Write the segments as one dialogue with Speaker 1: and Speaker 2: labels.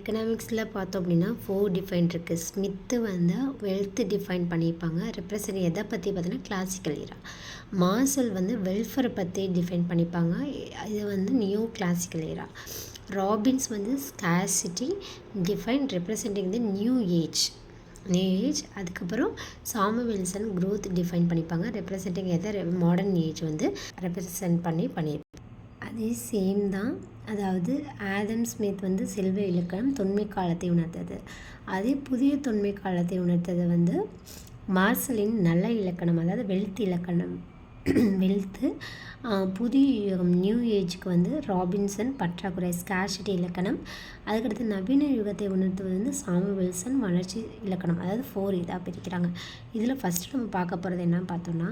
Speaker 1: எக்கனாமிக்ஸில் பார்த்தோம் அப்படின்னா 4 டிஃபைன் இருக்குது. ஸ்மித்து வந்து வெல்த் டிஃபைன் பண்ணியிருப்பாங்க. ரெப்ரசன்ட் எதை பற்றி பார்த்தீங்கன்னா கிளாசிக்கல் இரா. மார்சல் வந்து வெல்ஃபரை பற்றி டிஃபைன் பண்ணியிருப்பாங்க. இது வந்து நியூ கிளாசிக்கல் இரா. ராபின்ஸ் வந்து ஸ்கார்சிட்டி டிஃபைன் ரெப்ரசன்டிங் தி நியூ ஏஜ். அதுக்கப்புறம் சாமுவேல்சன் க்ரோத் டிஃபைன் பண்ணிப்பாங்க. ரெப்ரசன்டிங் எதை மாடர்ன் ஏஜ் வந்து ரெப்ரசன்ட் பண்ணியிருப்பாங்க. அதே சேம் தான். அதாவது ஆடம் ஸ்மித் வந்து செல்வ இலக்கணம் தொன்மை காலத்தை உணர்த்தது. அதே புதிய தொன்மை காலத்தை உணர்த்தது வந்து மார்சலின் நல்ல இலக்கணம், அதாவது வெல்த் இலக்கணம். வெல்த்து புதிய நியூ ஏஜுக்கு வந்து ராபின்சன் பற்றாக்குறை ஸ்கார்சிட்டி இலக்கணம். அதுக்கடுத்து நவீன யுகத்தை உணர்த்துவது வந்து சாமுவேல்சன் வளர்ச்சி இலக்கணம். அதாவது 4 இதாக பிரிக்கிறாங்க. இதில் ஃபஸ்ட்டு நம்ம பார்க்க போகிறது என்னன்னு பார்த்தோன்னா,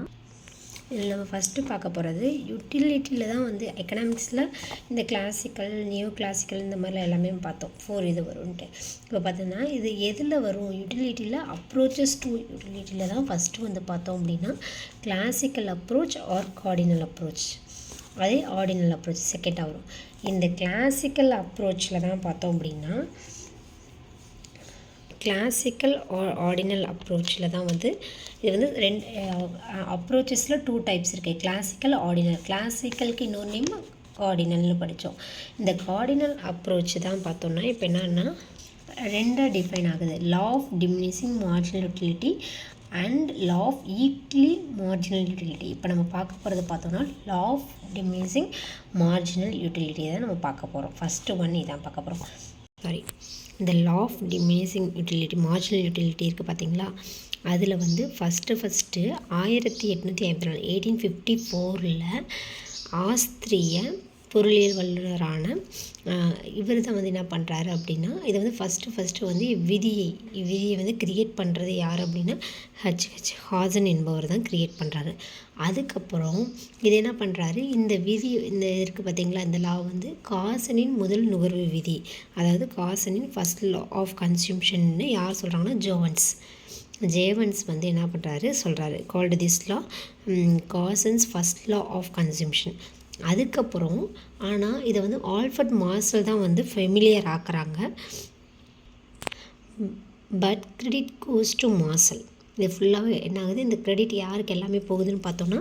Speaker 1: இதில் நம்ம ஃபஸ்ட்டு பார்க்க போகிறது யூட்டிலிட்டியில் தான் வந்து எக்கனாமிக்ஸில் இந்த கிளாசிக்கல் நியூ கிளாசிக்கல் இந்த மாதிரிலாம் எல்லாமே பார்த்தோம். 4 இது வரும்ன்ட்டு. இப்போ பார்த்தோன்னா இது எதில் வரும்? யூட்டிலிட்டியில் அப்ரோச்சஸ் டு யூட்டிலிட்டியில் தான் ஃபஸ்ட்டு வந்து பார்த்தோம் அப்படின்னா classical approach or cardinal approach. அதே ஆர்டினல் அப்ரோச் செகண்டாக வரும். இந்த கிளாசிக்கல் அப்ரோச்சில் தான் பார்த்தோம் அப்படின்னா கிளாசிக்கல் ஆர்டினல் அப்ரோச்சில் தான் வந்து இது வந்து அப்ரோச்சஸில் 2 டைப்ஸ் இருக்குது. Classical ordinal. கிளாசிக்கலுக்கு இன்னொரு நேம் கார்டினல்னு படித்தோம். இந்த கார்டினல் அப்ரோச் தான் பார்த்தோம்னா இப்போ என்னன்னா 2 டிஃபைன் ஆகுது. Law of diminishing marginal utility and law of equi marginal utility. இப்போ நம்ம பார்க்க போகிறது பார்த்தோம்னா law of diminishing marginal utility தான் நம்ம பார்க்க போகிறோம். ஃபஸ்ட்டு ஒன் இதான் பார்க்க போகிறோம். இந்த law of diminishing utility marginal utility இருக்குது பார்த்தீங்களா? அதில் வந்து ஃபஸ்ட்டு 1854 1854 ஆஸ்திரிய பொருளியல் வல்லுநரான இவர் தான் வந்து என்ன பண்ணுறாரு அப்படின்னா, இதை வந்து ஃபஸ்ட்டு வந்து விதியை வந்து கிரியேட் பண்ணுறது யார் அப்படின்னா ஹச் ஹாசன் என்பவர் தான் கிரியேட் பண்ணுறாரு. அதுக்கப்புறம் இது என்ன பண்ணுறாரு, இந்த விதி இந்த இருக்குது பார்த்தீங்களா, இந்த லா வந்து காசனின் முதல் நுகர்வு விதி, அதாவது காசனின் ஃபஸ்ட் லா ஆஃப் கன்சியூம்ஷன்னு யார் சொல்கிறாங்கன்னா ஜேவன்ஸ் வந்து என்ன பண்ணுறாரு சொல்கிறாரு, called this law Gossen's first law of consumption. அதுக்கப்புறம் ஆனால் இதை வந்து ஆல்ஃபர்ட் மார்சல் தான் வந்து ஃபெமிலியர் ஆக்குறாங்க. But credit goes to Marshall. இது ஃபுல்லாகவே என்ன ஆகுது, இந்த கிரெடிட் யாருக்கு எல்லாமே போகுதுன்னு பார்த்தோன்னா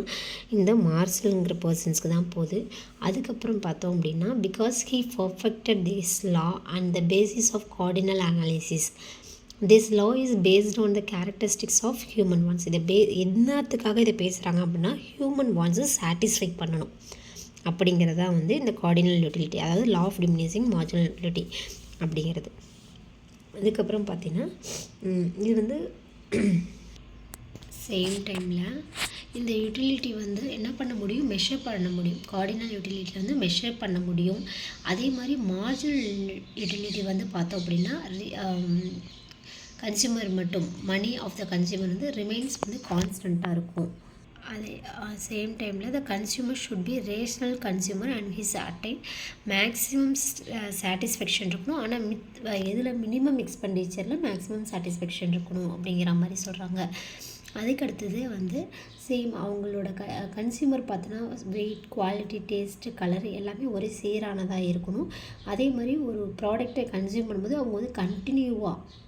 Speaker 1: இந்த மார்சலுங்கிற பர்சன்ஸ்க்கு தான் போகுது. அதுக்கப்புறம் பார்த்தோம் அப்படின்னா because he perfected this law and the basis of cardinal analysis. This law is based on the characteristics of human wants. இதை என்னத்துக்காக இதை பேசுகிறாங்க அப்படின்னா ஹியூமன் வான்ஸை சாட்டிஸ்ஃபை பண்ணணும் அப்படிங்கிறதா வந்து இந்த கார்டினல் யூட்டிலிட்டி, அதாவது law of diminishing marginal utility அப்படிங்கிறது. அதுக்கப்புறம் பார்த்திங்கன்னா இது வந்து சேம் டைமில் இந்த யூட்டிலிட்டி வந்து என்ன பண்ண முடியும், மெஷர் பண்ண முடியும். கார்டினல் யூட்டிலிட்டி வந்து மெஷர் பண்ண முடியும். அதே மாதிரி மார்ஜினல் யூட்டிலிட்டி வந்து பார்த்தோம் அப்படின்னா கன்சியூமர் மட்டும் மணி ஆஃப் த கன்சியூமர் வந்து ரிமைன்ஸ் வந்து கான்ஸ்டண்ட்டாக இருக்கும். அதே சேம் டைமில் த consumer should be rational consumer and his attain maximum satisfaction இருக்கணும். ஆனால் எதில் மினிமம் எக்ஸ்பெண்டிச்சரில் மேக்ஸிமம் சாட்டிஸ்ஃபேக்ஷன் இருக்கணும் அப்படிங்கிற மாதிரி சொல்கிறாங்க. அதுக்கடுத்தது வந்து சேம் அவங்களோட கன்சியூமர் பார்த்தோன்னா வெயிட், குவாலிட்டி, டேஸ்ட்டு, கலர் எல்லாமே ஒரே சீரானதாக இருக்கணும். அதே மாதிரி ஒரு ப்ராடக்டை கன்சியூம் பண்ணும்போது அவங்க வந்து கண்டினியூவாக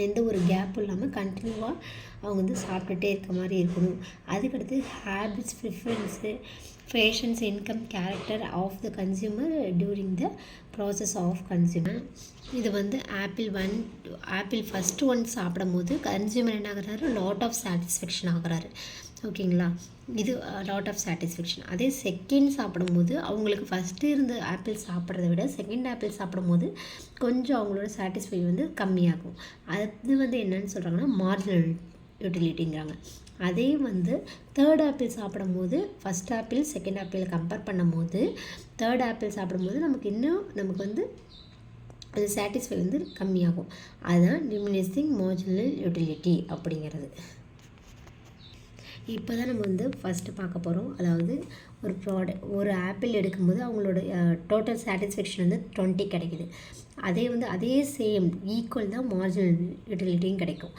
Speaker 1: எந்த ஒரு கேப்பும் இல்லாமல் கண்டினியூவாக அவங்க வந்து சாப்பிட்டுட்டே இருக்க மாதிரி இருக்கணும். அதுக்கடுத்து habits, preference, fashions, income, character of the consumer during the process of consumer. இது வந்து ஆப்பிள் ஃபஸ்ட்டு ஒன் சாப்பிடும் போது கன்சியூமர் என்ன ஆகுறாரு, லாட் ஆஃப் சாட்டிஸ்ஃபேக்ஷன் ஆகுறாரு. ஓகேங்களா, இது லாட் ஆஃப் சாட்டிஸ்ஃபேக்ஷன். அதே செகண்ட் சாப்பிடும்போது அவங்களுக்கு ஃபஸ்ட்டு இருந்த ஆப்பிள் சாப்பிட்றத விட செகண்ட் ஆப்பிள் சாப்பிடும்போது கொஞ்சம் அவங்களோட சாட்டிஸ்ஃபை வந்து கம்மியாகும். அது வந்து என்னன்னு சொல்கிறாங்கன்னா மார்ஜினல் யூட்டிலிட்டிங்கிறாங்க. அதே வந்து தேர்ட் ஆப்பிள் சாப்பிடும்போது first apple second apple compare பண்ணும்போது தேர்ட் ஆப்பிள் சாப்பிடும்போது நமக்கு வந்து அந்த சாட்டிஸ்ஃபை வந்து கம்மியாகும். அதுதான் டிமினிஷிங் மார்ஜினல் யூட்டிலிட்டி அப்படிங்கிறது. இப்போ தான் நம்ம வந்து ஃபஸ்ட்டு பார்க்க போகிறோம். அதாவது ஒரு ஆப்பிள் எடுக்கும்போது அவங்களோட டோட்டல் சாட்டிஸ்ஃபேக்ஷன் வந்து 20 கிடைக்குது. அதே சேம் ஈக்குவல் தான் மார்ஜினல் யூட்டிலிட்டியும் கிடைக்கும்.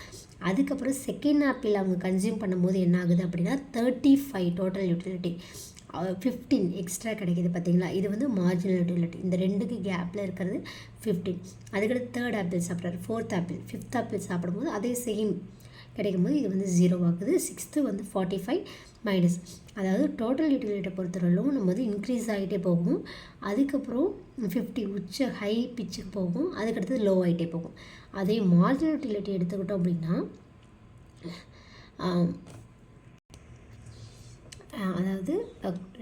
Speaker 1: அதுக்கப்புறம் செகண்ட் ஆப்பிள் அவங்க கன்சியூம் பண்ணும்போது என்ன ஆகுது அப்படின்னா 35 டோட்டல் யூட்டிலிட்டி. 15 எக்ஸ்ட்ரா கிடைக்கிது பார்த்தீங்களா, இது வந்து மார்ஜினல் யூட்டிலிட்டி. இந்த ரெண்டுக்கு கேப்பில் இருக்கிறது 15. அதுக்கடுத்து தேர்ட் ஆப்பிள் சாப்பிட்றாரு, ஃபோர்த் ஆப்பிள், ஃபிஃப்த் ஆப்பிள் சாப்பிடும்போது அதே சேம் கிடைக்கும்போது இது வந்து 0 ஆகுது. சிக்ஸ்த்து வந்து 45 மைனஸ், அதாவது டோட்டல் யூட்டிலிட்டியை பொறுத்தவரையிலும் நம்ம வந்து இன்க்ரீஸ் ஆகிட்டே போகும். அதுக்கப்புறம் 50 உச்ச ஹை பிச்சுக்கு போகும், அதுக்கடுத்து லோ ஆகிட்டே போகும். அதே மார்ஜினல் யூட்டிலிட்டி எடுத்துக்கிட்டோம் அப்படின்னா அதாவது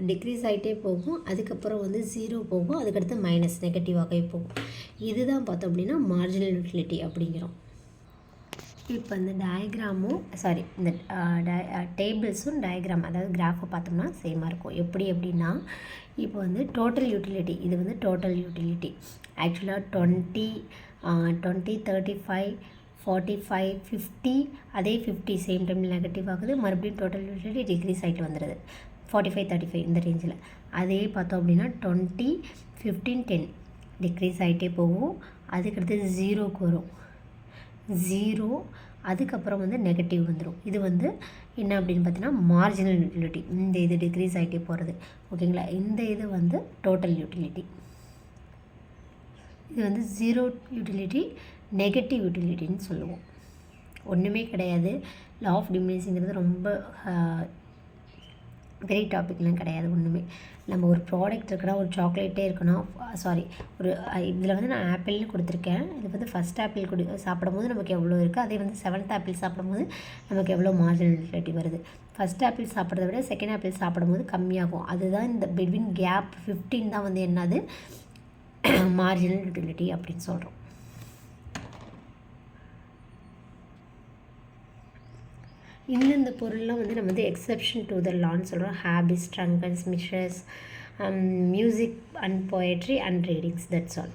Speaker 1: டிக்ரீஸ் ஆகிட்டே போகும், அதுக்கப்புறம் வந்து 0 போகும், அதுக்கடுத்து மைனஸ் நெகட்டிவாகவே போகும். இதுதான் பார்த்தோம் அப்படின்னா மார்ஜினல் யூட்டிலிட்டி அப்படிங்கிறோம். இப்போ இந்த டயக்ராமும் இந்த டேபிள்ஸும் டயக்ராம் அதாவது கிராஃபை பார்த்தோம்னா சேமாக இருக்கும். எப்படி அப்படின்னா இப்போ வந்து டோட்டல் யூட்டிலிட்டி, இது வந்து டோட்டல் யூட்டிலிட்டி ஆக்சுவலாக 20, 35, 45, 50, அதே 50 சேம் டைமில் நெகட்டிவ் ஆகுது, மறுபடியும் டோட்டல் யூட்டிலிட்டி டிக்ரீஸ் ஆகிட்டு வந்துடுது 45, 35 இந்த ரேஞ்சில். அதே பார்த்தோம் அப்படின்னா 20, 15, 10 டிக்ரீஸ் ஆகிட்டே போகும், அதுக்கடுத்து 0க்கு வரும், 0 அதுக்கப்புறம் வந்து நெகட்டிவ் வந்துடும். இது வந்து என்ன அப்படின்னு பார்த்தீங்கன்னா மார்ஜினல் யூட்டிலிட்டி. இந்த இது டிக்ரீஸ் ஆகிட்டே போகிறது, ஓகேங்களா. இந்த இது வந்து டோட்டல் யூட்டிலிட்டி. இது வந்து 0 யூட்டிலிட்டி, நெகட்டிவ் யூட்டிலிட்டின்னு சொல்லுவோம். ஒன்றுமே கிடையாது. லா ஆஃப் டிமினிஷிங்கிறது ரொம்ப பெரிய டாபிக்லாம் கிடையாது. ஒன்றுமே நம்ம ஒரு ப்ராடக்ட் இருக்குன்னா, ஒரு சாக்லேட்டே இருக்குன்னா, ஒரு இதில் வந்து நான் ஆப்பிள்னு கொடுத்துருக்கேன். இது வந்து ஃபஸ்ட் ஆப்பிள் சாப்பிடும்போது நமக்கு எவ்வளோ இருக்குது, அதே வந்து 7th ஆப்பிள் சாப்பிடும்போது நமக்கு எவ்வளோ மார்ஜினல் யூட்டிலிட்டி வருது. ஃபஸ்ட் ஆப்பிள் சாப்பிட்றத விட செகண்ட் ஆப்பிள் சாப்பிடும்போது கம்மியாகும். அதுதான் இந்த பிட்வீன் கேப் 15 தான் வந்து என்னது மார்ஜினல் யூட்டிலிட்டி அப்படின்னு சொல்கிறோம். இந்த பொருள்லாம் வந்து நம்ம வந்து எக்ஸெப்ஷன் டு த லான்னு சொல்கிறோம். Habits, drunkards, misers, music and poetry and readings, that's all.